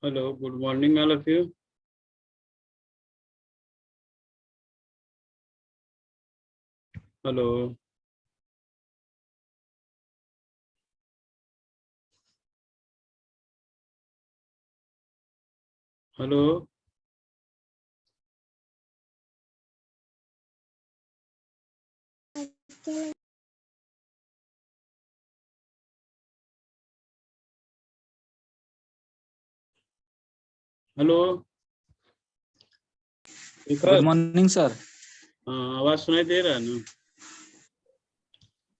Hello, good morning, all of you. Hello. Hello. Hello good morning sir. आवाज सुनाई दे रहा है ना?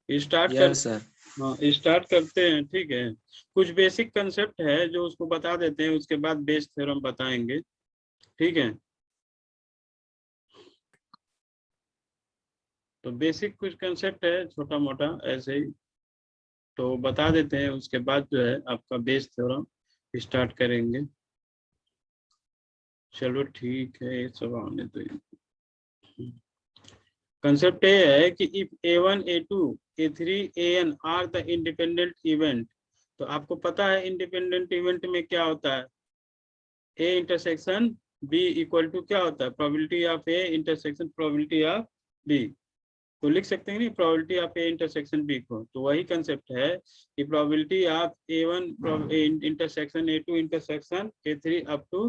स्टार्ट कर। Yes sir. हाँ, स्टार्ट करते हैं। ठीक है, कुछ बेसिक कंसेप्ट है जो उसको बता देते हैं, उसके बाद बेस थ्योरम बताएंगे। ठीक है, तो बेसिक कुछ कंसेप्ट है, छोटा मोटा ऐसे ही तो बता देते हैं, उसके बाद जो है आपका बेस थ्योरम स्टार्ट करेंगे। चलो ठीक है, ये सब आने दो। कंसेप्ट ये है कि if a1 a2 a3 an are the independent event, तो आपको पता है इंडिपेंडेंट इवेंट में क्या होता है, a intersection b equal to क्या होता है, probability of a intersection probability of b। तो लिख सकते हैं नहीं, probability of a intersection b को, तो वही कंसेप्ट है कि probability of a1 intersection a2 intersection a3 up to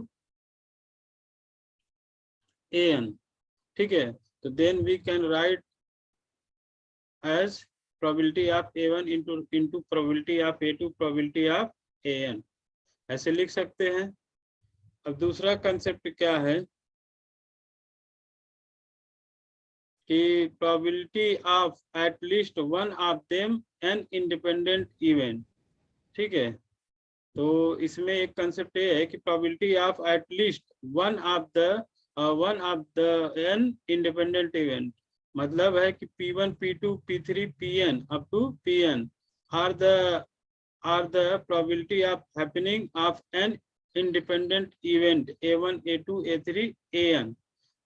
an। ठीक है, तो then we can write as probability of a1 into probability of a2 probability of an, ऐसे लिख सकते हैं। अब दूसरा कंसेप्ट क्या है कि probability of at least one of them an independent event। ठीक है, तो इसमें एक कंसेप्ट ये है कि probability of at least one of the n independent event, मतलब है कि p1 p2 p3 pn up to pn are the probability of happening of an independent event a1 a2 a3 an,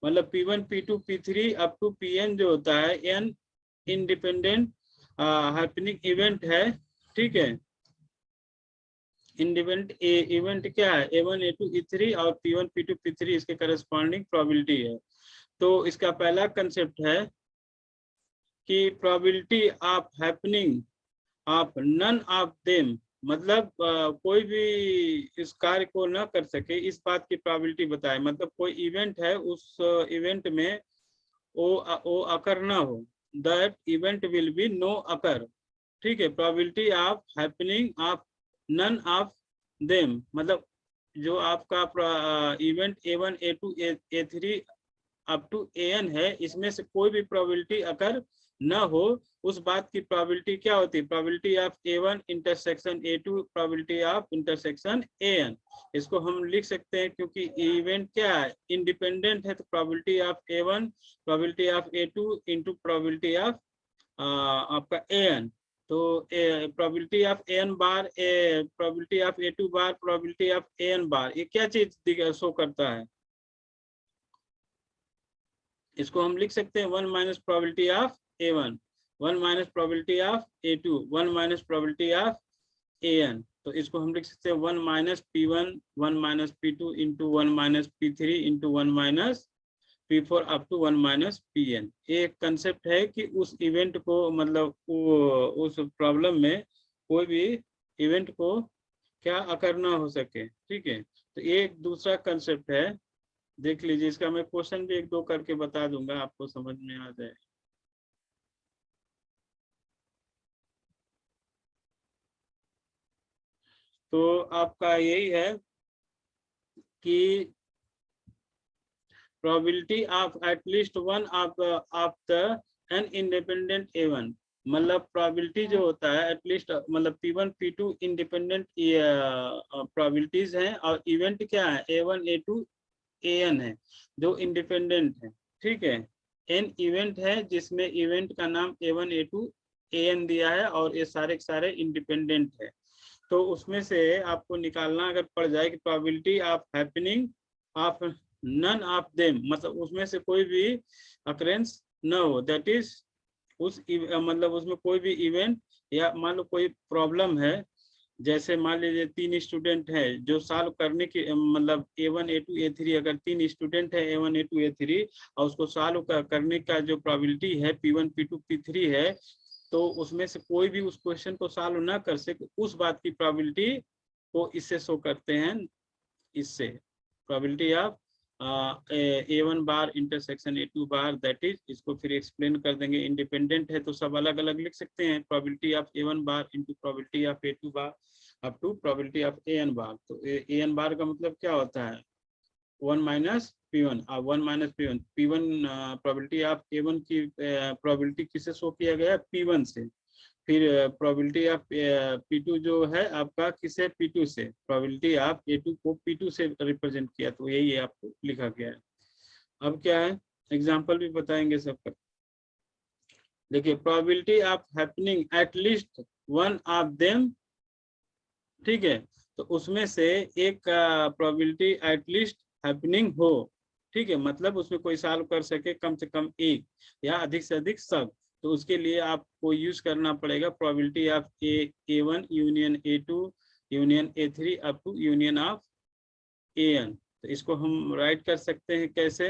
मतलब p1 p2 p3 up to pn जो होता है n independent happening event है। ठीक है, इंडिपेंडेंट इवेंट क्या है, a1 a2 e3 और p1 p2 p3 इसके करस्पॉन्डिंग प्रोबेबिलिटी है। तो इसका पहला कंसेप्ट है कि probability of happening of none of them, मतलब कोई भी इस कार्य को न कर सके, इस बात की प्रोबेबिलिटी बताए, मतलब कोई इवेंट है, उस इवेंट में ओ अकर ना हो, that event will be no occur. ठीक है, probability of happening of none of them, मतलब जो आपका event a1 a2 a3 up to an है, इसमें से कोई भी प्रोबेबिलिटी अगर न हो, उस बात की प्रोबेबिलिटी क्या होती है, probability of a1 intersection a2 probability of intersection an। इसको हम लिख सकते हैं क्योंकि इवेंट क्या है, इंडिपेंडेंट है, तो probability of a1 probability of a2 into probability of आपका an। तो probability of an bar probability of a2 bar probability of an बार, ये क्या चीज शो करता है, इसको हम लिख सकते हैं 1 minus probability of a1 1 minus probability of a2 1 minus probability of an। तो इसको हम लिख सकते हैं 1 minus p1 1 minus p2 into 1 minus p3 into 1 minus p4 up to 1 minus pn। एक कंसेप्ट है कि उस इवेंट को, मतलब उस प्रॉब्लम में कोई भी इवेंट को क्या अकर ना हो सके। ठीक है, तो एक दूसरा कंसेप्ट है, देख लीजिए, इसका मैं क्वेश्चन भी एक दो करके बता दूंगा, आपको समझ में आ जाए। तो आपका यही है कि probability of at least one of the an independent event, मतलब प्रोबेबिलिटी जो होता है एटलीस्ट, मतलब p1 p2 इंडिपेंडेंट प्रोबेबिलिटीज हैं, और इवेंट क्या है a1 a2 an है जो इंडिपेंडेंट है। ठीक है, n इवेंट है जिसमें इवेंट का नाम a1 a2 an दिया है, और ये सारे के सारे इंडिपेंडेंट है। तो उसमें से आपको निकालना अगर पड़ जाए कि probability of happening of none of them, मतलब उसमें से कोई भी अकरेंस न हो, दैट इज उस मतलब उसमें कोई भी इवेंट, या मान लो कोई प्रॉब्लम है जैसे मान लीजिए 3 स्टूडेंट है जो सॉल्व करने की मतलब A1 A2 A3, अगर 3 स्टूडेंट है A1 A2 A3 और उसको सॉल्व करने का जो प्रोबेबिलिटी है P1 P2 P3 है, तो उसमें से कोई भी उस क्वेश्चन को सॉल्व ना कर सके, उस बात की प्रोबेबिलिटी को इससे शो करते हैं, इससे probability of A1 bar intersection A2 bar, that is, इसको फिर एक्सप्लेन कर देंगे। इंडिपेंडेंट है तो सब अलग अलग लिख सकते हैं, probability of A1 bar into probability of A2 bar up to probability of AN bar. तो AN बार का मतलब क्या होता है, 1 माइनस P1 और 1 minus P1। P1 probability of A1 की प्रोबेबिलिटी किससे शो किया गया, P1 से। फिर प्रोबेबिलिटी ऑफ P2 जो है आपका किसे, P2 से। प्रोबेबिलिटी ऑफ A2 को P2 से रिप्रेजेंट किया, तो यही आपको लिखा गया है। अब क्या है, एग्जांपल भी बताएंगे सबका। देखिए, probability of happening at least one of them, ठीक है, तो उसमें से एक का प्रोबेबिलिटी एट लीस्ट हैपनिंग हो, ठीक है, मतलब उसमें कोई सॉल्व कर सके कम से कम एक या अधिक से अधिक सब, तो उसके लिए आपको यूज करना पड़ेगा probability of A1 union A2 union A3 up to union of AN। तो इसको हम राइट कर सकते हैं कैसे,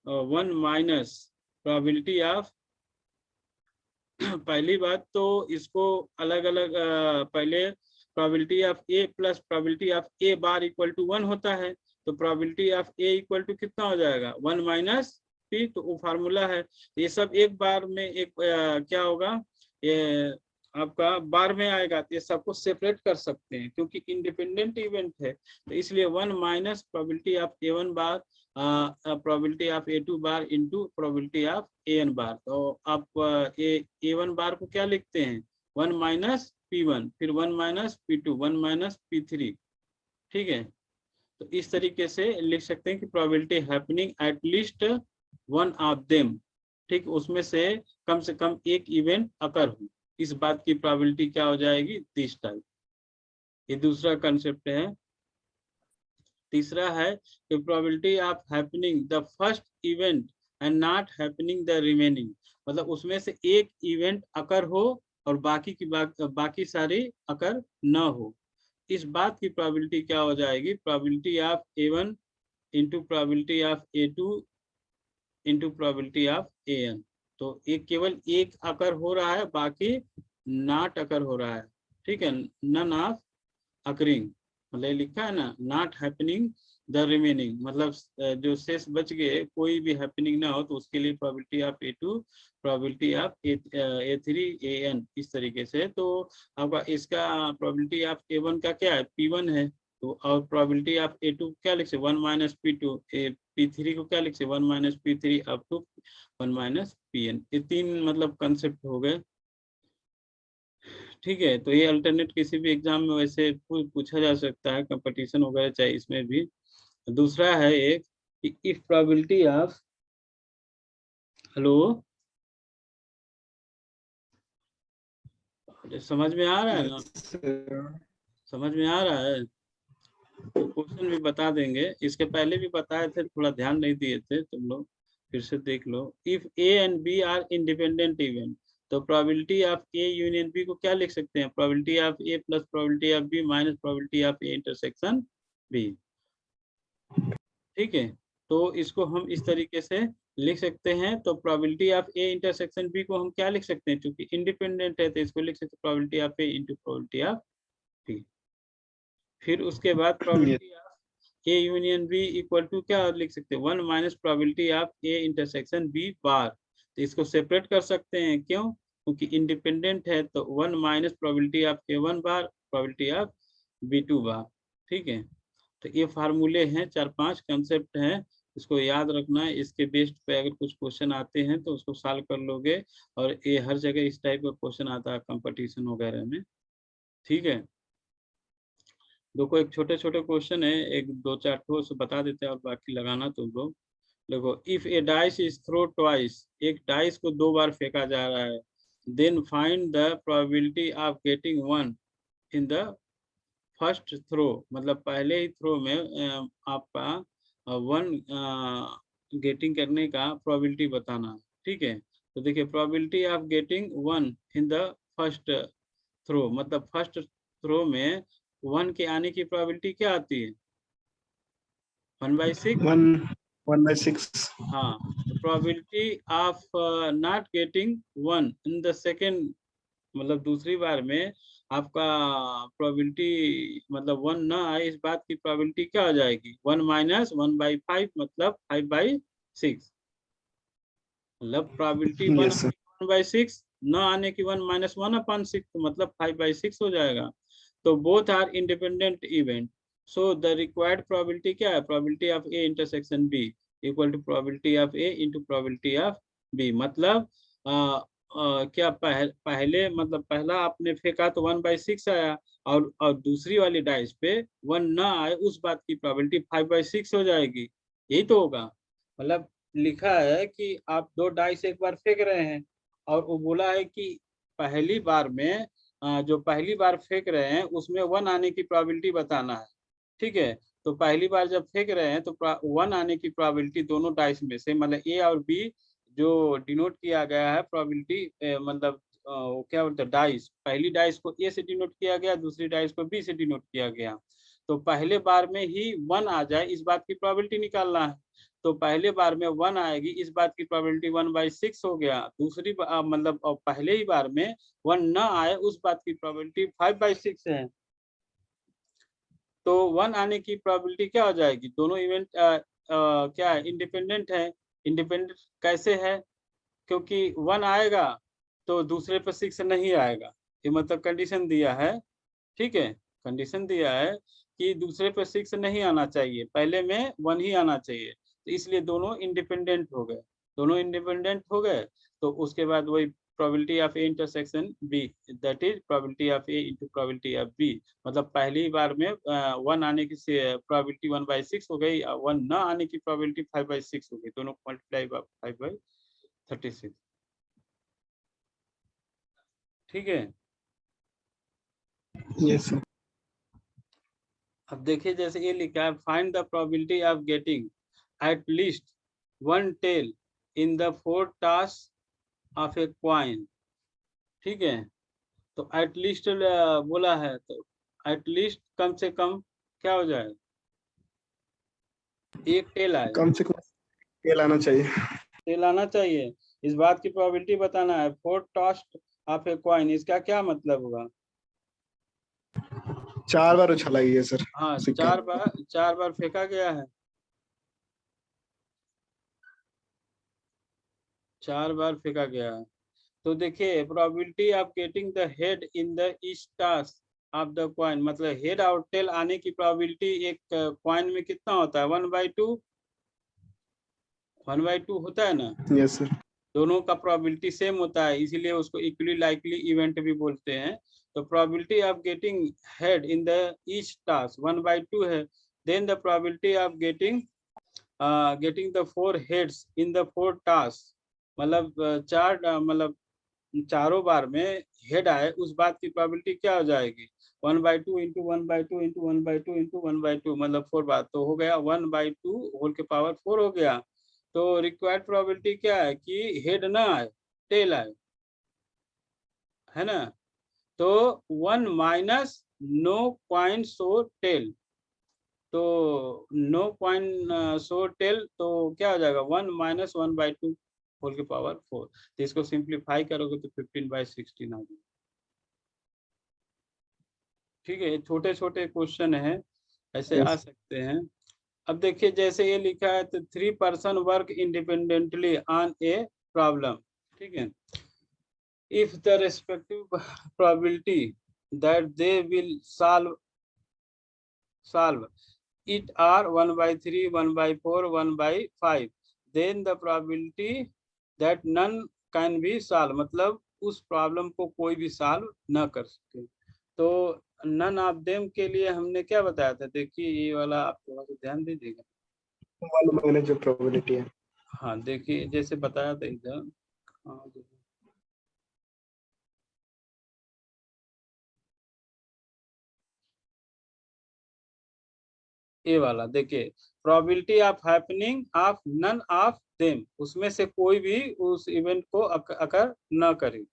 1 माइनस प्रोबेबिलिटी ऑफ पहली बात तो इसको अलग अलग, पहले probability of A plus probability of A bar equal to 1 होता है, तो probability of A equal to कितना हो जाएगा, 1 माइनस P, तो वो फार्मूला है। ये सब एक बार में एक क्या होगा, ये आपका बार में आएगा, तो ये सबको सेपरेट कर सकते हैं क्योंकि इंडिपेंडेंट इवेंट है, तो इसलिए 1 minus probability of A1 bar probability of A2 bar into probability of AN bar. तो आप A1 बार को क्या लिखते हैं, 1 माइनस P1, फिर 1 माइनस P2, 1 माइनस P3, ठीक है। तो इस तरीके से लिख सकते हैं कि probability happening at least one of them, ठीक, उसमें से कम एक इवेंट अकर हो, इस बात की प्रोबेबिलिटी क्या हो जाएगी, दिस टाइप। ये दूसरा कंसेप्ट है। तीसरा है कि probability of happening the first event and not happening the remaining, मतलब उसमें से एक इवेंट अकर हो और बाकी सारी अकर न हो, इस बात की प्रोबेबिलिटी क्या हो जाएगी, probability of A1 into probability of A2 into probability of AN। तो एक केवल एक अकर हो रहा है, बाकी नॉट अकर हो रहा है, ठीक है, नन ऑफ अकरिंग, मतलब लिखा है ना, नॉट हैपनिंग द रिमेनिंग, मतलब जो शेष बच गए कोई भी हैपनिंग ना हो, तो उसके लिए probability of A2 probability of A3 AN, इस तरीके से। तो आपका इसका प्रोबेबिलिटी ऑफ A1 का क्या है, P1 है, तो और प्रोबेबिलिटी ऑफ A2 क्या लिख सकते, 1 माइनस P2, P3 को क्या लिख सकते, 1 minus P3 up to 1 minus PN। ये तीन मतलब कंसेप्ट हो गए, ठीक है। तो ये अल्टरनेट किसी भी एग्जाम में वैसे पूछा जा सकता है, कंपटीशन वगैरह चाहे इसमें भी। दूसरा है एक कि इफ प्रोबेबिलिटी ऑफ, हेलो, समझ में आ रहा है ना, समझ में आ रहा है, तो क्वेश्चन भी बता देंगे, इसके पहले भी बताए थे, थोड़ा ध्यान नहीं दिए थे तुम लोग, फिर से देख लो। If A and B are independent event, तो probability of A union B को क्या लिख सकते हैं, probability of A plus probability of B minus probability of A intersection B, ठीक है। तो इसको हम इस तरीके से लिख सकते हैं। तो probability of A intersection B को हम क्या लिख सकते हैं, क्योंकि इंडिपेंडेंट है तो इसको लिख सकते हैं probability of A into probability of B। फिर उसके बाद probability of A union B equal to क्या लिख सकते हैं, 1 minus probability of A intersection B bar. तो इसको सेपरेट कर सकते हैं, क्यों, क्योंकि इंडिपेंडेंट है, तो 1 minus probability of A1 bar probability of B2 बार, ठीक है। तो ये फार्मूले हैं, 4-5 कंसेप्ट हैं, इसको याद रखना है। इसके बेस्ड पे अगर कुछ क्वेश्चन आते हैं तो उसको सॉल्व कर लोगे, और ये हर जगह इस टाइप का क्वेश्चन आता है कंपटीशन वगैरह में, ठीक है। देखो एक छोटे छोटे क्वेश्चन है, एक 2-4 ठो से बता देते हैं और बाकी लगाना तुम लोग। देखो, if a dice is throw twice, एक डाइस को 2 बार फेंका जा रहा है, then find the probability of getting one in the first throw, मतलब पहले ही थ्रो में आपका 1 गेटिंग करने का प्रोबेबिलिटी बताना, ठीक है। तो देखिए, probability of getting 1 in the first throw, मतलब फर्स्ट रो में 1 के आने की प्रोबेबिलिटी क्या आती है? 1/6। 1/6। हाँ, probability of not getting 1 in the second, मतलब दूसरी बार में आपका प्रोबेबिलिटी मतलब 1 ना आए, इस बात की प्रोबेबिलिटी क्या हो जाएगी? 1 माइनस 1/5 मतलब 5/6। मतलब प्रोबेबिलिटी 1 यस सर। 1/6 न आने की 1 माइनस 1/6 मतलब 5/6 हो जाएगा। तो both are independent event, so the required probability क्या है? Probability of A intersection B equal to probability of A into probability of B. मतलब क्या पहले मतलब पहला आपने फेंका तो 1/6 आया, और दूसरी वाली डाइस पे 1 ना आए, उस बात की प्रोबेबिलिटी 5/6 हो जाएगी। यही तो होगा। मतलब लिखा है कि आप 2 डाइस एक बार फेंक रहे हैं, और वो बोला है कि पहली बार में जो पहली बार फेंक रहे हैं उसमें 1 आने की प्रोबेबिलिटी बताना है। ठीक है, तो पहली बार जब फेंक रहे हैं तो 1 आने की प्रोबेबिलिटी दोनों डाइस में से, मतलब ए और बी जो डिनोट किया गया है प्रोबेबिलिटी, मतलब वो क्या बोलते हैं, डाइस, पहली डाइस को ए से डिनोट किया गया, दूसरी डाइस को बी से डिनोट किया गया। तो पहले बार में ही 1 आ जाए, इस बात की प्रोबेबिलिटी निकालना है। तो पहले बार में 1 आएगी, इस बात की प्रोबेबिलिटी 1/6 हो गया। दूसरी मतलब पहले ही बार में 1 ना आए, उस बात की प्रोबेबिलिटी 5/6 है। तो 1 आने की प्रोबेबिलिटी क्या हो जाएगी? दोनों इवेंट क्या है? इंडिपेंडेंट है। इंडिपेंडेंट कैसे है? क्योंकि 1 आएगा तो दूसरे पर 6 नहीं आएगा, ये मतलब कंडीशन दिया है। ठीक है, कंडीशन दिया है कि दूसरे पे 6 नहीं आना चाहिए, पहले में 1 ही आना चाहिए। तो इसलिए दोनों इंडिपेंडेंट हो गए। दोनों इंडिपेंडेंट हो गए तो उसके बाद वही probability of A intersection B, that is probability of A into probability of B. मतलब पहली बार में 1 आने की प्रोबेबिलिटी 1/6 हो गई, 1 ना आने की प्रोबेबिलिटी 5/6 हो गई। दोनों मल्टीप्लाई 5/36। ठीक है। Yes sir. अब देखिए जैसे ये लिखा है, find the probability of getting at least 1 tail in the 4 toss of a coin. ठीक है, तो एट लीस्ट बोला है, तो एट लीस्ट कम से कम क्या हो जाए? एक टेल आए, कम से कम टेल आना चाहिए। टेल आना चाहिए। इस बात की प्रोबेबिलिटी बताना है। 4 टॉस ऑफ ए कॉइन, इसका क्या मतलब होगा? 4 बार उछाला गया सर हाँ, सिक्का। 4 बार फेंका गया है, 4 बार फेंका गया है। तो देखिए probability of getting the head in the each toss of the coin, मतलब हेड और टेल आने की प्रोबेबिलिटी एक कॉइन में कितना होता है? 1/2, 1/2 होता है ना। Yes sir. दोनों का प्रोबेबिलिटी सेम होता है, इसीलिए उसको इक्वली लाइकली इवेंट भी बोलते हैं। तो probability of getting head in the each toss 1/2 है। Then the probability of getting the 4 heads in the 4 toss, मतलब मतलब चारों बार में हेड आए, उस बात की प्रोबेबिलिटी क्या हो जाएगी? 1/2 इंटू 1/2 इंटू 1/2 इंटू 1/2, मतलब 4 बार तो हो गया 1/2 होल के पावर 4 हो गया। तो रिक्वायर्ड प्रोबेबिलिटी क्या है? कि हेड ना आए, टेल आए, है ना। तो 1 minus no coin so tail, तो नो कॉइन सो टेल, तो क्या हो जाएगा? 1 माइनस 1/2 होल के पावर 4। तो इसको सिंप्लीफाई करोगे तो 15/16 आ जाएगा। ठीक है, छोटे छोटे क्वेश्चन है, ऐसे आ यस। सकते हैं। अब देखिए जैसे ये लिखा है, तो 3 person work independently on a problem. ठीक है, if the respective probability that they will solve it are 1/3, 1/4, 1/5, then the probability that none can be solved, मतलब उस प्रॉब्लम को कोई भी सॉल्व ना कर सके। तो नन ऑफ देम के लिए हमने क्या बताया था? देखिए ये वाला आप थोड़ा सा ध्यान दीजिएगा। 1 माइनस जो प्रोबेबिलिटी है। हाँ देखिए जैसे बताया था इधर, हाँ ये वाला देखिए, probability of happening of none of them, उसमें से कोई भी उस इवेंट को अकर न करे।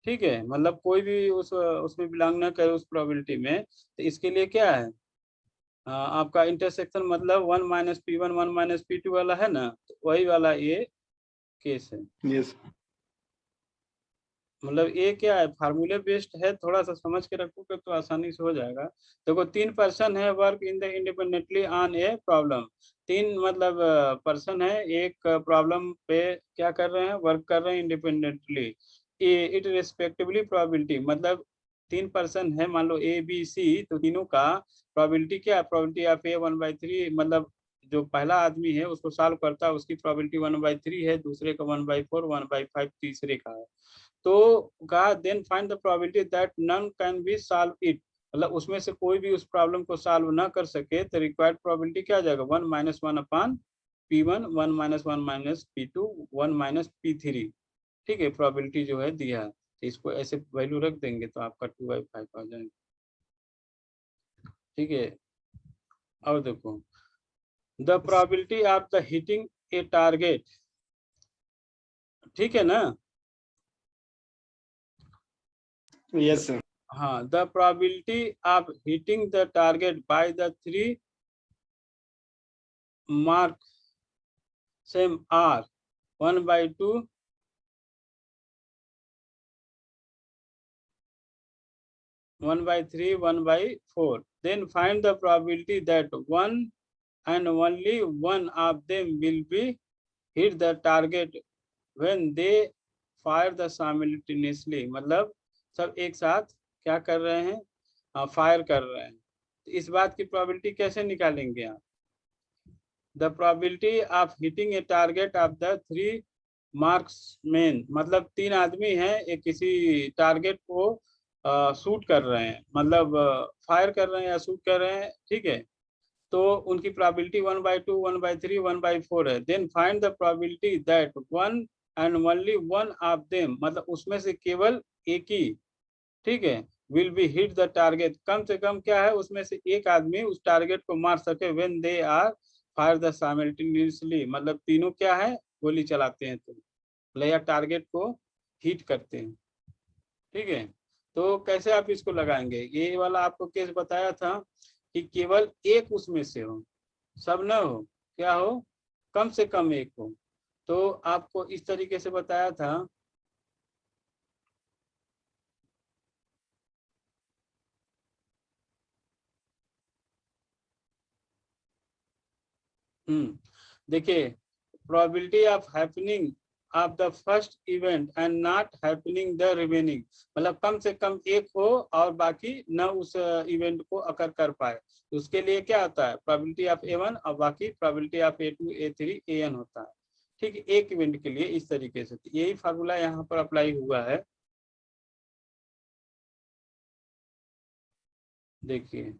ठीक है, मतलब कोई भी उसमें बिलोंग ना करे उस प्रोबेबिलिटी में। तो इसके लिए क्या है, आपका इंटरसेक्शन मतलब 1 - P1 1 - P2 वाला है ना, तो वही वाला ये केस है। यस। मतलब ये क्या है, फार्मूले बेस्ड है, थोड़ा सा समझ के रखोगे तो आसानी से हो जाएगा। देखो 3 पर्सन है work in the independently on a problem. 3 मतलब पर्सन है, एक प्रॉब्लम पे क्या कर रहे हैं, वर्क कर रहे हैं इंडिपेंडेंटली। इट रिस्पेक्टिवली प्रोबेबिलिटी मतलब 3 पर्सन है, मान लो ए बी सी, तो तीनों का प्रोबेबिलिटी क्या है, प्रोबेबिलिटी ऑफ ए 1/3, मतलब जो पहला आदमी है उसको सॉल्व करता है उसकी प्रोबेबिलिटी 1/3 है, दूसरे का 1/4 1/5 तीसरे का है। तो कहा then find the probability that none can be solve it, मतलब उसमें से कोई भी उस प्रॉब्लम को सॉल्व ना कर सके, तो रिक्वायर्ड प्रोबेबिलिटी क्या आ जाएगा, 1 - 1 अपॉन P1 1 - 1 - P2 1 - P3। ठीक है, प्रोबेबिलिटी जो है दिया है, तो इसको ऐसे वैल्यू रख देंगे तो आपका 2/5 आ जाएगा। ठीक है, और देखो the probability of the hitting a target, ठीक है ना। Yes sir. हाँ, the probability of hitting the target by the 3 mark same are 1/2 1/3 1/4, then find the probability that one and only one of them will be hit the target when they fire the simultaneously, मतलब सब एक साथ क्या कर रहे हैं, fire कर रहे हैं। तो इस बात की प्रोबेबिलिटी कैसे निकालेंगे आप, the probability of hitting a target of the 3 marksman, मतलब 3 आदमी हैं, एक किसी टारगेट को शूट कर रहे हैं, मतलब फायर कर रहे हैं या शूट कर रहे हैं। ठीक है, तो उनकी प्रोबेबिलिटी 1/2 1/3 1/4 है। Then find the probability that one and only one of them, मतलब उसमें से केवल एक ही, ठीक है, will be hit the target, कम से कम क्या है उसमें से एक आदमी उस टारगेट को मार सके, when they are fire the simultaneously, मतलब तीनों क्या है, गोली चलाते हैं, तो या टारगेट को हिट करते हैं। ठीक है, तो कैसे आप इसको लगाएंगे, ये वाला आपको केस बताया था कि केवल एक उसमें से हो, सब न हो, क्या हो, कम से कम एक हो। तो आपको इस तरीके से बताया था। देखिए, probability of happening of the first event and not happening the remaining, मतलब कम से कम एक हो और बाकी न उस इवेंट को अकर कर पाए, तो उसके लिए क्या होता है, प्रोबेबिलिटी ऑफ A1 और बाकी probability of A2 A3 AN होता है। ठीक है, एक इवेंट के लिए इस तरीके से, यही फार्मूला यहाँ पर अप्लाई हुआ है। देखिए,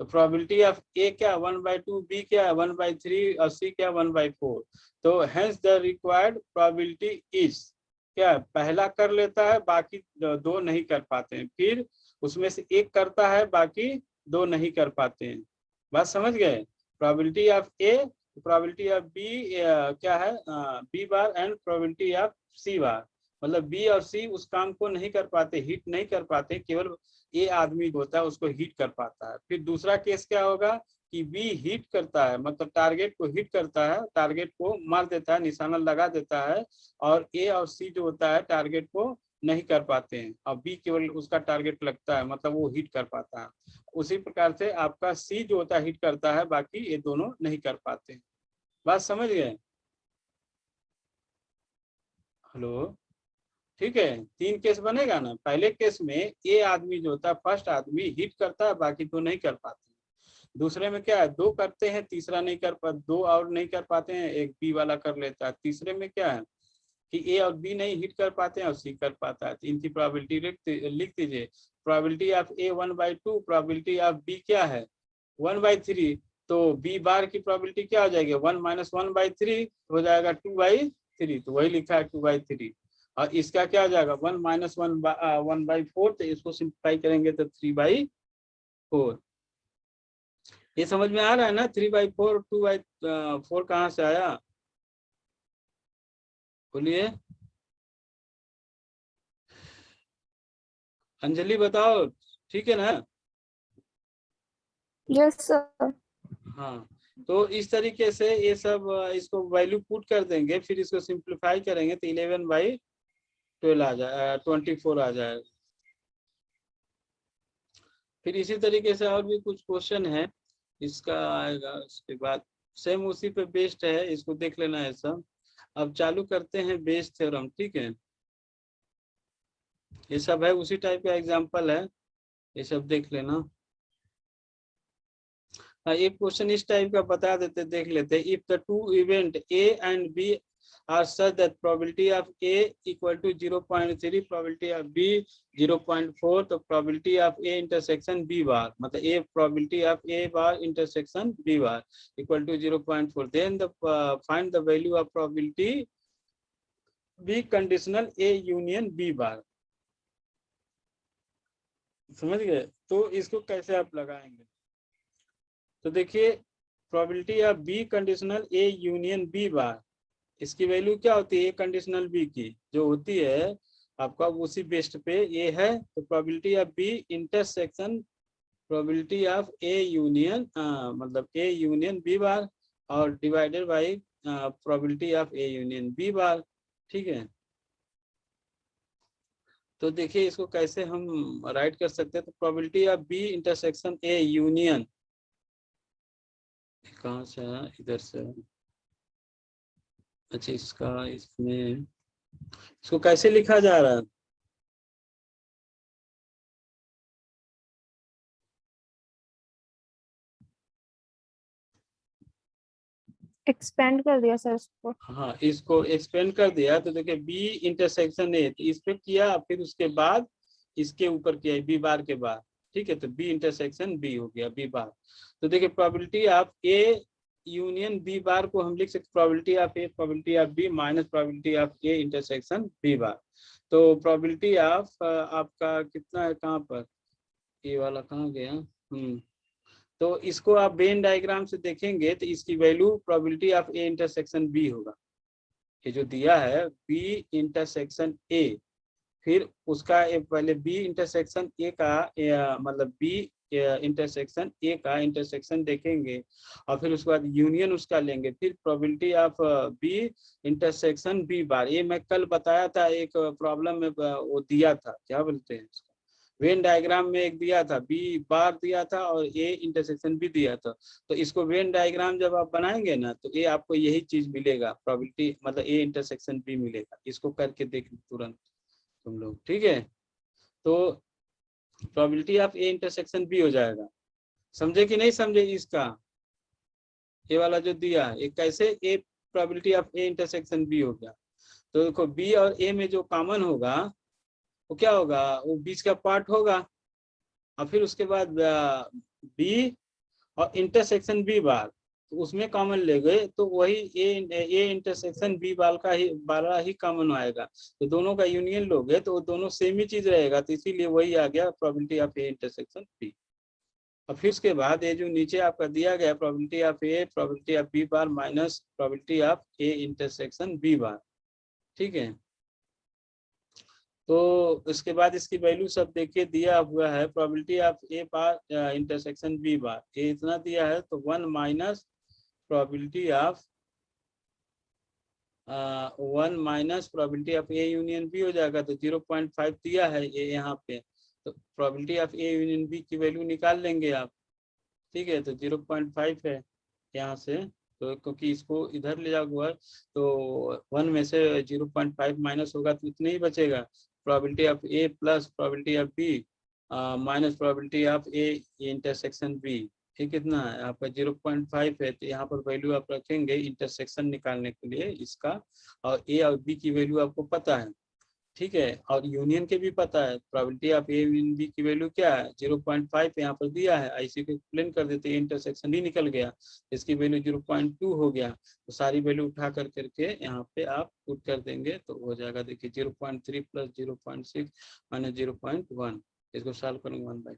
तो प्रोबेबिलिटी ऑफ ए क्या 1/2, बी क्या 1/3 और सी क्या 1/4, तो hence the required probability is क्या, पहला कर लेता है बाकी दो नहीं कर पाते हैं, फिर उसमें से एक करता है बाकी दो नहीं कर पाते हैं। बात समझ गए, probability of A, probability of B क्या है, B bar and probability of C bar, मतलब बी और सी उस काम को नहीं कर पाते, हिट नहीं कर पाते, केवल ए आदमी होता है उसको हिट कर पाता है। फिर दूसरा केस क्या होगा कि बी हिट करता है, मतलब टारगेट को हिट करता है, टारगेट को मार देता है, निशाना लगा देता है, और ए और सी जो होता है टारगेट को नहीं कर पाते हैं, और बी केवल उसका टारगेट लगता है, मतलब वो हिट कर पाता है। उसी प्रकार से आपका सी जो होता है हिट करता है, बाकी ये दोनों नहीं कर पाते हैं। बात समझ गए, हेलो, ठीक है। 3 केस बनेगा ना, पहले केस में ए आदमी जो होता है फर्स्ट आदमी हिट करता है, बाकी दो नहीं कर पाते। दूसरे में क्या है, दो करते हैं, तीसरा नहीं कर पाते, दो और नहीं कर पाते हैं, एक बी वाला कर लेता है। तीसरे में क्या है कि ए और बी नहीं हिट कर पाते हैं और सी कर पाता है, तो इनकी प्रोबेबिलिटी लिख दीजिए, probability of A 1/2, probability of B क्या है 1/3, तो बी बार की प्रोबेबिलिटी क्या हो जाएगी 1 - 1/3 हो जाएगा 2/3, तो वही लिखा है 2/3। और इसका क्या हो जाएगा 1 - 1/4, तो इसको सिंप्लीफाई करेंगे तो 3/4। ये समझ में आ रहा है ना, 3/4 2/4 कहाँ से आया, बोलिए। अंजलि बताओ, ठीक है ना? Yes sir. हाँ, तो इस तरीके से ये सब इसको वैल्यू पुट कर देंगे, फिर इसको सिंप्लीफाई करेंगे तो 11/12 आ जाए, 24 आ जाएगा। फिर इसी तरीके से और भी कुछ क्वेश्चन है इसका आएगा, उसके बाद सेम उसी पे बेस्ड है, इसको देख लेना है सब। अब चालू करते हैं बेस थ्योरम, ठीक है? ये सब है उसी टाइप का एग्जांपल है, ये सब देख लेना। हाँ, एक क्वेश्चन इस टाइप का बता देते, देख लेते। If the two event A and B are such that probability of A equal to 0.3, probability of B 0.4, तो probability of A intersection B bar, मतलब A probability of A bar intersection B bar equal to 0.4, then the find the value of probability B conditional A union B bar. समझ गए? तो इसको कैसे आप लगाएंगे? तो देखिए, probability of B conditional A union B बार, इसकी वैल्यू क्या होती है? ए कंडीशनल बी की जो होती है आपका, उसी बेस्ड पे ये है। तो probability of B intersection probability of A union, मतलब ए यूनियन बी बार, और divided by probability of A union B bar, ठीक है? तो देखिए इसको कैसे हम राइट कर सकते हैं। तो probability of B intersection A union, कहाँ से है? इधर से। अच्छा, इसका इसमें इसको कैसे लिखा जा रहा है? एक्सपेंड कर दिया सर इसको। हाँ, इसको एक्सपेंड कर दिया। तो देखिए बी इंटरसेक्शन ए, तो इस पे किया, फिर उसके बाद इसके ऊपर किया बी बार के बाद, ठीक है? तो बी इंटरसेक्शन बी हो गया बी बार। तो देखिए probability of A union B bar को हम लिख सकते probability of A probability of B minus probability of A intersection B bar. तो प्रोबेबिलिटी ऑफ आपका कितना है, कहाँ पर ये वाला कहाँ गया? तो इसको आप वेन डायग्राम से देखेंगे तो इसकी value probability of A intersection B होगा। ये जो दिया है बी इंटरसेक्शन ए, फिर उसका पहले बी इंटरसेक्शन ए का मतलब बी इंटरसेक्शन ए का इंटरसेक्शन देखेंगे, और फिर उसके बाद यूनियन उसका लेंगे, फिर probability of B intersection B bar. ये मैं कल बताया था, एक प्रॉब्लम में वो दिया था, क्या बोलते हैं इसका, वेन डायग्राम में एक दिया था, बी बार दिया था और ए इंटरसेक्शन भी दिया था। तो इसको वेन डायग्राम जब आप बनाएंगे ना, तो ये आपको यही चीज मिलेगा, प्रोबेबिलिटी मतलब ए इंटरसेक्शन बी मिलेगा। इसको करके देख तुरंत तुम लोग, ठीक है? तो probability of A intersection B हो जाएगा। समझे कि नहीं समझे? इसका ये वाला जो दिया है, कैसे A probability of A intersection B हो गया। तो देखो बी और ए में जो कॉमन होगा वो क्या होगा, वो बीच का पार्ट होगा, और फिर उसके बाद बी और इंटरसेक्शन बी बार, तो उसमें कॉमन ले गए तो वही ए इंटरसेक्शन बी बार का ही बारा ही कॉमन आएगा। तो दोनों का यूनियन लोगे तो दोनों सेम ही चीज रहेगा, तो इसीलिए वही आ गया probability of A intersection B. और फिर उसके बाद ये जो नीचे आपका दिया गया probability of A probability of B bar minus probability of A intersection B bar, ठीक है? तो उसके बाद इसकी वैल्यू सब देखिए दिया हुआ है, probability of A bar intersection B bar ये इतना दिया है, तो 1 minus probability of 1 minus probability of A union B हो जाएगा। तो 0.5 दिया है ये यहाँ पे, तो probability of A union B की वैल्यू निकाल लेंगे आप, ठीक है? तो 0.5 है यहाँ से, तो क्योंकि इसको इधर ले जाओगे तो 1 में से 0.5 माइनस होगा तो इतना ही बचेगा। Probability of A plus probability of B minus probability of A intersection B, ये कितना है आपका 0.5 है। तो यहाँ पर वैल्यू आप रखेंगे इंटरसेक्शन निकालने के लिए इसका, और ए और बी की वैल्यू आपको पता है, ठीक है? और यूनियन के भी पता है, probability of A union B की वैल्यू क्या है 0.5 यहाँ पर दिया है, इसी को एक्सप्लेन कर देते हैं, इंटरसेक्शन ही निकल गया, इसकी वैल्यू 0.2 हो गया। तो सारी वैल्यू उठा कर करके यहाँ पे आप पुट कर देंगे तो हो जाएगा। देखिए 0.3 प्लस 0.6 माइनस 0.1, इसको सॉल्व करूंगा 1/4।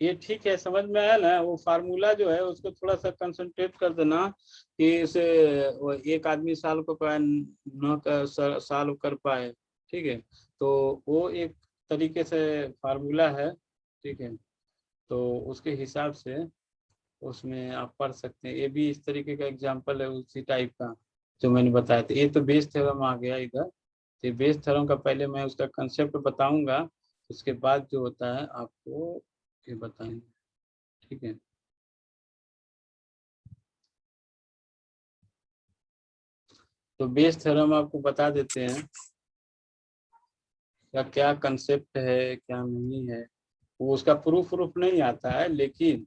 ये ठीक है, समझ में आया ना। वो फार्मूला जो है उसको थोड़ा सा कंसंट्रेट कर देना कि इसे वो एक आदमी साल को पाए न साल कर पाए, ठीक है। तो वो एक तरीके से फार्मूला है, ठीक है। तो उसके हिसाब से उसमें आप पढ़ सकते हैं। ये भी इस तरीके का एग्जाम्पल है उसी टाइप का जो मैंने बताया था। ये तो बेस थ्योरम आ गया इधर। तो ये बेस थ्योरम का पहले मैं उसका कंसेप्ट बताऊंगा, उसके बाद जो होता है आपको ये बताएंगे, ठीक है। तो बेस थ्योरम आपको बता देते हैं क्या क्या कंसेप्ट है क्या नहीं है। वो उसका प्रूफ नहीं आता है, लेकिन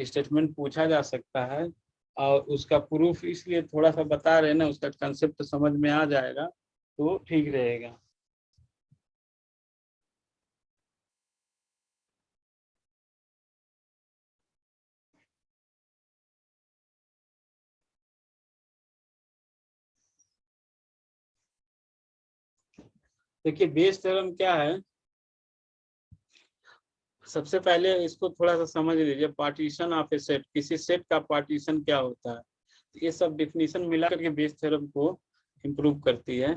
स्टेटमेंट पूछा जा सकता है। और उसका प्रूफ इसलिए थोड़ा सा बता रहे हैं ना, उसका कंसेप्ट समझ में आ जाएगा तो ठीक रहेगा। देखिए बेस थ्योरम क्या है, सबसे पहले इसको थोड़ा सा समझ लीजिए। पार्टीशन ऑफ ए सेट, किसी सेट का पार्टीशन क्या होता है, ये सब डिफिनीशन मिला करके बेस थ्योरम को इम्प्रूव करती है।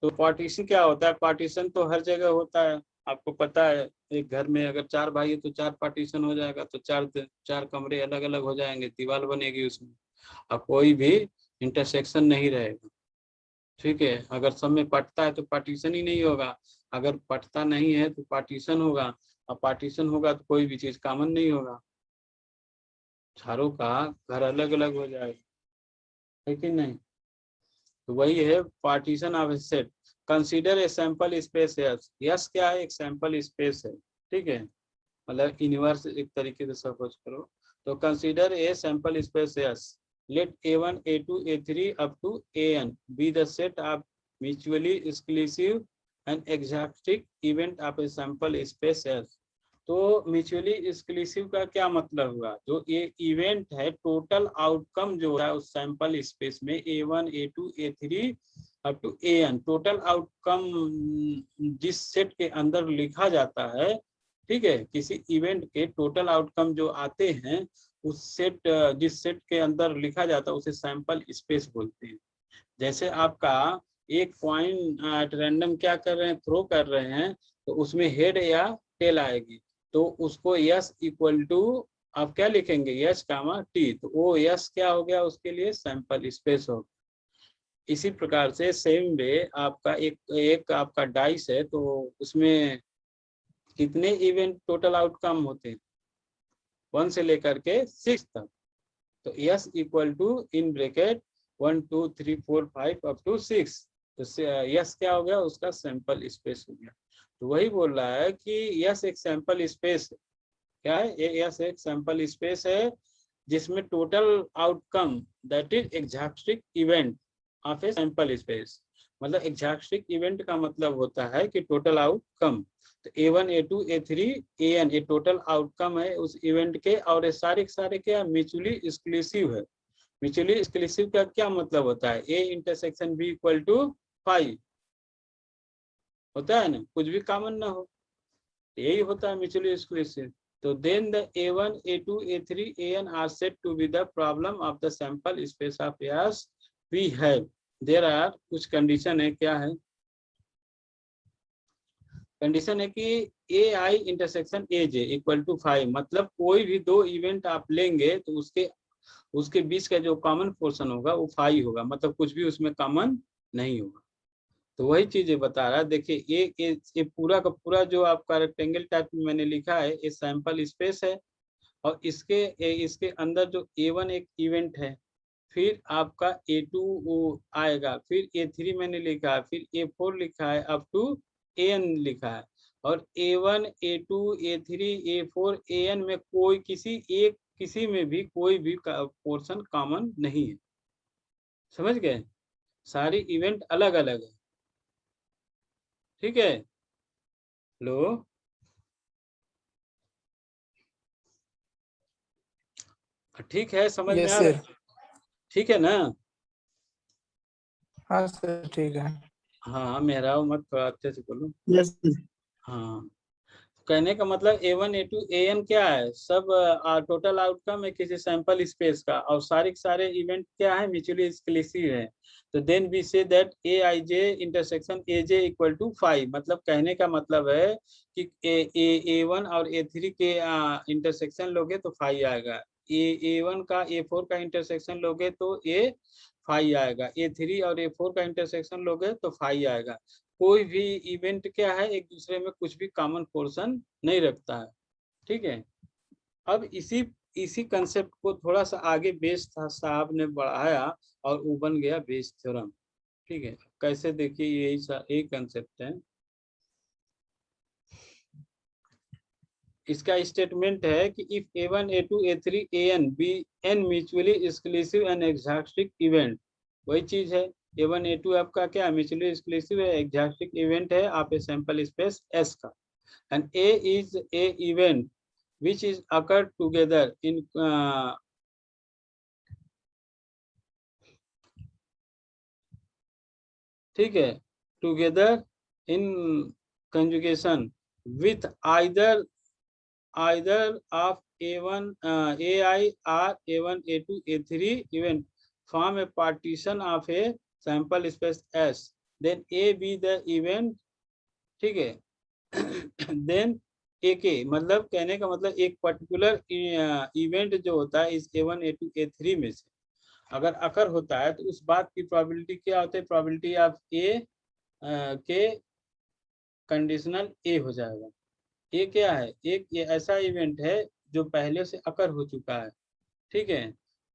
तो पार्टीशन क्या होता है, पार्टीशन तो हर जगह होता है, आपको पता है। एक घर में अगर 4 भाई है तो 4 पार्टीशन हो जाएगा, तो चार कमरे अलग अलग हो जाएंगे, दीवार बनेगी उसमें, और कोई भी इंटरसेक्शन नहीं रहेगा, ठीक है। अगर सब में पटता है तो पार्टीशन ही नहीं होगा, अगर पटता नहीं है तो पार्टीशन होगा, और पार्टीशन होगा तो कोई भी चीज कॉमन नहीं होगा, चारों का घर अलग अलग हो जाएगा, है कि नहीं। तो वही है partition of A set. Consider a sample space yes, yes क्या है, एक सैंपल स्पेस है, ठीक है। मतलब यूनिवर्स एक तरीके से सपोज करो। तो consider a sample space S, let a1 a2 a3 up to an be the set of mutually exclusive and exhaustive event of a sample space S। तो म्यूचुअली एक्सक्लूसिव का क्या मतलब हुआ, जो ये इवेंट है टोटल आउटकम जो है उस सैंपल स्पेस में a1 a2 a3 up to an, total outcome जिस सेट के अंदर लिखा जाता है, ठीक है। किसी इवेंट के टोटल आउटकम जो आते हैं उस सेट, जिस सेट के अंदर लिखा जाता है उसे सैंपल स्पेस बोलते हैं। जैसे आपका एक कॉइन एट रैंडम क्या कर रहे हैं, थ्रो कर रहे हैं, तो उसमें हेड या टेल आएगी, तो उसको यस इक्वल टू आप क्या लिखेंगे, यस कामा टी, तो वो यस क्या हो गया उसके लिए, सैंपल स्पेस हो। इसी प्रकार से सेम वे आपका एक आपका डाइस है, तो उसमें कितने इवेंट टोटल आउटकम होते हैं, 1 से लेकर के 6 तक। तो S equal to in bracket 1 2 3 4 5 up to 6, तो यस क्या हो गया, उसका सैंपल स्पेस हो गया। तो वही बोल रहा है कि यस एक सैंपल स्पेस है। क्या है, यस एक सैंपल स्पेस है जिसमें total outcome that is exhaustive event of a sample space. मतलब एग्जैक्टिक इवेंट का मतलब होता है कि टोटल आउटकम। तो a1 a2 a3 an ये टोटल आउटकम है उस इवेंट के, और ये सारे क्या म्यूचुअली एक्सक्लूसिव है। म्यूचुअली एक्सक्लूसिव का क्या मतलब होता है, a intersection b equal to 5 होता है ना, कुछ भी कॉमन ना हो, यही होता है म्यूचुअली एक्सक्लूसिव। तो then the a1 a2 a3 an are set to be the problem of the sample space of S we have. There are कुछ कंडीशन है, क्या है कंडीशन है कि A I intersection A J equal to 5, मतलब कोई भी 2 event आप लेंगे तो उसके बीच का जो कॉमन पोर्शन होगा वो 5 होगा, मतलब कुछ भी उसमें कॉमन नहीं होगा। तो वही चीज बता रहा है। देखिए ये पूरा का पूरा जो आपका रेक्टेंगल टाइप में मैंने लिखा है ये सैंपल स्पेस है, और इसके अंदर जो A1 एक इवेंट है, फिर आपका A2 आएगा, फिर A3 मैंने लिखा है, फिर A4 लिखा है, अप टू AN लिखा है। और A1 A2 A3 A4 AN में कोई किसी में भी कोई भी पोर्शन कॉमन नहीं है, समझ गए, सारी इवेंट अलग अलग है, ठीक है। लो ठीक है, समझ में यस आ सर। रहा है, ठीक है ना। हाँ सर ठीक है। हाँ मेहराब मत, थोड़ा अच्छे से बोलो। Yes, sir. हाँ कहने का मतलब A1 A2 AN क्या है, सब टोटल आउटकम है किसी सैंपल स्पेस का, और सारे इवेंट क्या है, म्यूचुअली एक्सक्लूसिव है। तो then we say that AIJ intersection AJ equal to 5। मतलब कहने का मतलब है कि A1 और A3 के इंटरसेक्शन लोगे तो 5 आएगा, A1 का A4 का इंटरसेक्शन लोगे तो A5 आएगा, A3 और A4 का इंटरसेक्शन लोगे तो 5 आएगा। कोई भी इवेंट क्या है, एक दूसरे में कुछ भी कॉमन पोर्शन नहीं रखता है। ठीक है, अब इसी कंसेप्ट को थोड़ा सा आगे बेस साहब ने बढ़ाया और वो बन गया बेस थ्योरम। ठीक है, कैसे देखिए, यही कंसेप्ट है। इसका स्टेटमेंट है कि if A1 A2 A3 AN be n mutually exclusive and exhaustive event, वही चीज है, A1 A2 आपका क्या म्यूचुअली एक्सक्लूसिव है, एग्जॉस्टिक इवेंट है आप सैंपल स्पेस S का, and A is a event which is occurred together in ठीक है, together in conjugation with either of A1 AI or A1 A2 A3 event form a partition of a sample space S, then A be the event। ठीक है then AK, मतलब कहने का मतलब एक particular event जो होता है इस A1 A2 A3 में से अगर अकर होता है तो उस बात की प्रोबेबिलिटी क्या होती है, प्रोबेबिलिटी ऑफ A के कंडीशनल A हो जाएगा। ये क्या है, एक ये ऐसा इवेंट है जो पहले से अकर हो चुका है। ठीक है,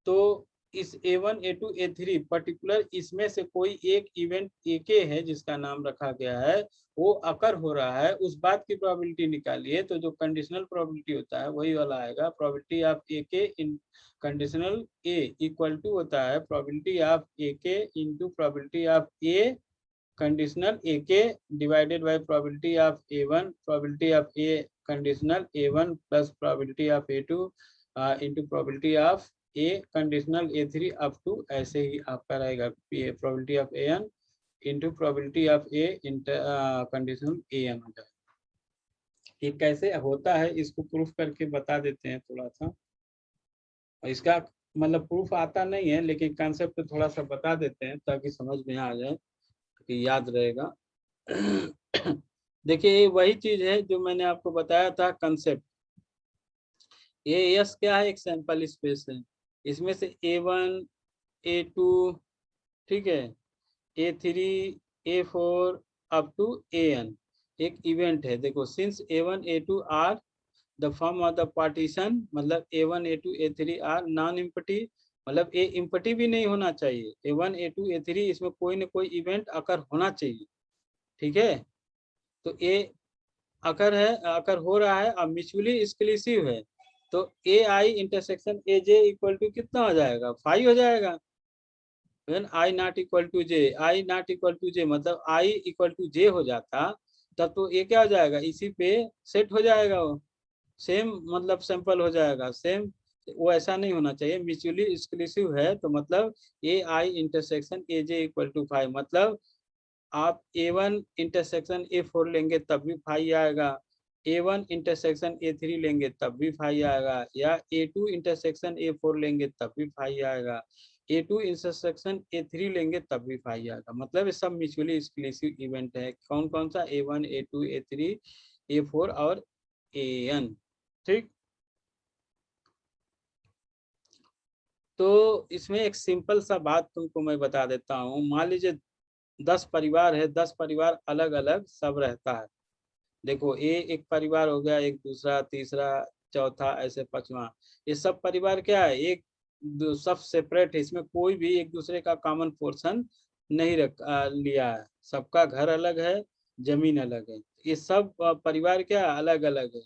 तो इस A1 A2 A3 पर्टिकुलर इसमें से कोई एक इवेंट AK है जिसका नाम रखा गया है, वो अकर हो रहा है, उस बात की प्रोबेबिलिटी निकालिए, तो जो कंडीशनल प्रोबेबिलिटी होता है वही वाला आएगा। Probability of AK in conditional A equal to होता है probability of AK into probability of A conditional AK divided by probability of A1, probability of A conditional A1 plus probability of A2 into probability of A conditional A3 up to ऐसे ही आपका रहेगा probability of AN into probability of A conditional AN हो जाएगा। ये कैसे होता है इसको प्रूफ करके बता देते हैं थोड़ा सा। इसका मतलब प्रूफ आता नहीं है लेकिन कॉन्सेप्ट थोड़ा सा बता देते हैं ताकि समझ में आ जाए, कि याद रहेगा। देखिए ये वही चीज है जो मैंने आपको बताया था कंसेप्ट। ये यस क्या है, एक सैंपल स्पेस है, इसमें से A1 A2 ठीक है A3 A4 up to AN एक इवेंट है। देखो since A1 A2 are the form of the partition, मतलब A1 A2 A3 are non empty, मतलब ए इम्पटी भी नहीं होना चाहिए, A1 A2 A3 इसमें कोई ना कोई इवेंट अकर होना चाहिए। ठीक है, तो ए अकर है, अकर हो रहा है, अब म्यूचुअली एक्सक्लूसिव है, तो AI intersection AJ equal to कितना हो जाएगा, 5 हो जाएगा। When I not equal to J, I not equal to J मतलब I इक्वल टू J हो जाता, तब तो ये क्या हो जाएगा, इसी पे सेट हो जाएगा, वो सेम मतलब सैंपल हो जाएगा सेम। वो ऐसा नहीं होना चाहिए, म्यूचुअली एक्सक्लूसिव है तो मतलब AI intersection AJ equal to 5, मतलब आप A1 इंटरसेक्शन A4 लेंगे तब भी 5 आएगा, A1 इंटरसेक्शन A3 लेंगे तब भी 5 आएगा, या A2 इंटरसेक्शन A4 लेंगे तब भी 5 आएगा, A2 इंटरसेक्शन A3 लेंगे तब भी 5 आएगा। मतलब ये सब म्यूचुअली एक्सक्लूसिव इवेंट है। कौन कौन सा, A1 A2 A3 A4 और AN। ठीक, तो इसमें एक सिंपल सा बात तुमको मैं बता देता हूँ। मान लीजिए 10 परिवार है, 10 परिवार अलग अलग सब रहता है। देखो ये एक परिवार हो गया, एक दूसरा, तीसरा, चौथा, ऐसे पांचवा। ये सब परिवार क्या है, एक सब सेपरेट है, इसमें कोई भी एक दूसरे का कॉमन पोर्शन नहीं लिया है, सबका घर अलग है, जमीन अलग है, ये सब परिवार क्या अलग अलग है।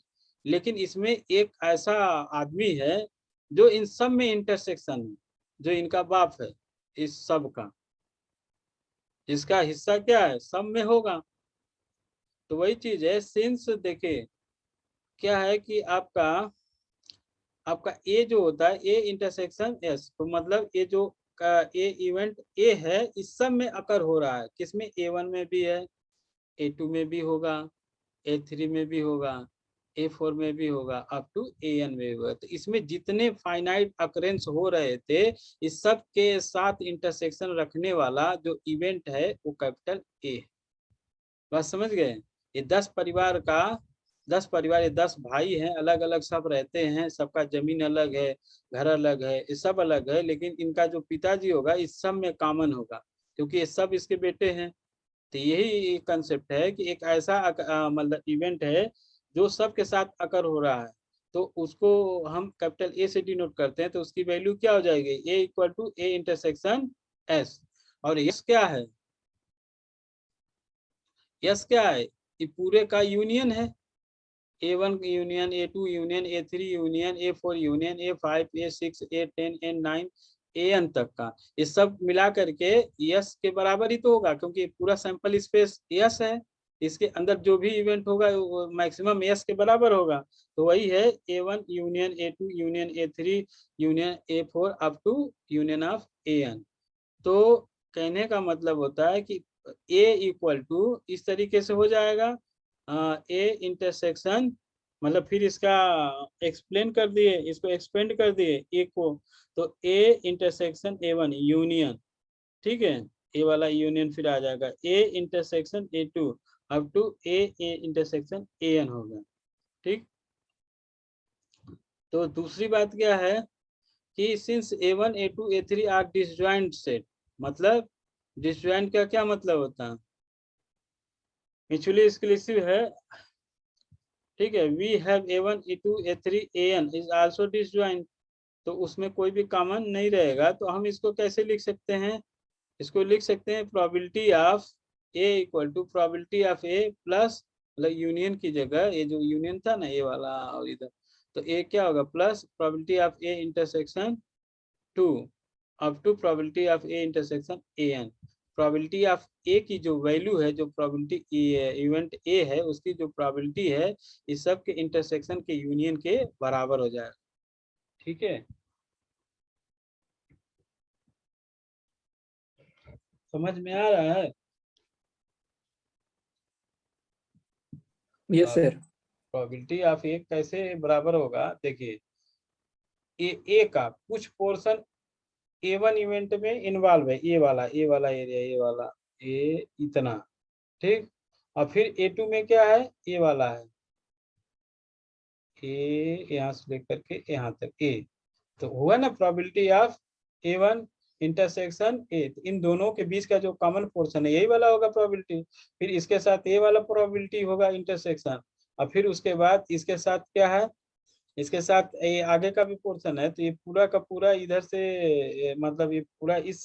लेकिन इसमें एक ऐसा आदमी है जो इन सब में इंटरसेक्शन है, जो इनका बाप है इस सब का, इसका हिस्सा क्या है सब में होगा। तो वही चीज है, सिंस देखिए क्या है कि आपका आपका ए जो होता है ए इंटरसेक्शन एस, तो मतलब ये जो ए इवेंट ए है इस सब में अकर हो रहा है, किसमें A1 में भी है, A2 में भी होगा, A3 में भी होगा, A4 में भी होगा, अप टू AN में भी होगा। तो इसमें जितने फाइनाइट अकरेंस हो रहे थे, इस सब के साथ इंटरसेक्शन रखने वाला जो इवेंट है वो कैपिटल A। बात समझ गए? ये 10 परिवार का 10 परिवार, ये 10 भाई हैं, अलग अलग सब रहते हैं, सबका जमीन अलग है, घर अलग है, ये सब अलग है, लेकिन इनका जो पिताजी होगा इस सब में कॉमन होगा, क्योंकि ये सब इसके बेटे हैं। तो यही कंसेप्ट है कि एक ऐसा मतलब इवेंट है जो सबके साथ अकर हो रहा है, तो उसको हम कैपिटल ए से डिनोट करते हैं। तो उसकी वैल्यू क्या हो जाएगी? A equal to A intersection S. और यस क्या है? यस क्या है? ये पूरे का यूनियन है। A1 union A2 union A3 union A4 union A5 A6 A10 A9 AN तक का, ये सब मिला करके यस के बराबर ही तो होगा, क्योंकि पूरा सैंपल स्पेस यस है। इसके अंदर जो भी इवेंट होगा वो मैक्सिमम यस के बराबर होगा। तो वही है A1 union A2 union A3 union A4 up to union of AN। तो कहने का मतलब होता है कि A इक्वल टू इस तरीके से हो जाएगा, ए इंटरसेक्शन, मतलब फिर इसका एक्सप्लेन कर दिए, इसको एक्सपेंड कर दिए ए को, तो ए इंटरसेक्शन A1 यूनियन, ठीक है, ए वाला यूनियन फिर आ जाएगा A intersection A2 up to A intersection AN होगा। ठीक। तो दूसरी बात क्या है कि since A1 A2 A3 are disjoint set, मतलब डिसजॉइंट का क्या मतलब होता है? म्यूचुअली एक्सक्लूसिव है, ठीक है। We have A1 A2 A3 AN is also disjoint, तो उसमें कोई भी कॉमन नहीं रहेगा। तो हम इसको कैसे लिख सकते हैं? इसको लिख सकते हैं probability of A equal to probability of A plus, मतलब यूनियन की जगह ये जो यूनियन था ना ये वाला और इधर, तो A क्या होगा plus probability of A intersection 2 up to probability of A intersection AN। Probability of A की जो वैल्यू है, जो प्रोबेबिलिटी इवेंट ए है उसकी जो प्रोबेबिलिटी है इस सब के इंटरसेक्शन के यूनियन के बराबर हो जाएगा। ठीक है, समझ में आ रहा है? Yes sir. प्रोबेबिलिटी ऑफ ए कैसे बराबर होगा? देखिए, ए का कुछ पोर्शन A1 इवेंट में इन्वॉल्व है, ए वाला एरिया, ये वाला ए इतना, ठीक। और फिर A2 में क्या है? ए वाला है, ए यहाँ से लेकर के यहाँ तक ए, तो हुआ ना probability of A1 intersection A. तो इन दोनों के बीच का जो कॉमन पोर्शन है यही वाला होगा प्रोबेबिलिटी, फिर इसके साथ ए वाला प्रोबेबिलिटी होगा इंटरसेक्शन, और फिर उसके बाद इसके साथ क्या है? इसके साथ ये आगे का भी पोर्शन है, तो ये पूरा का पूरा इधर से मतलब ये पूरा इस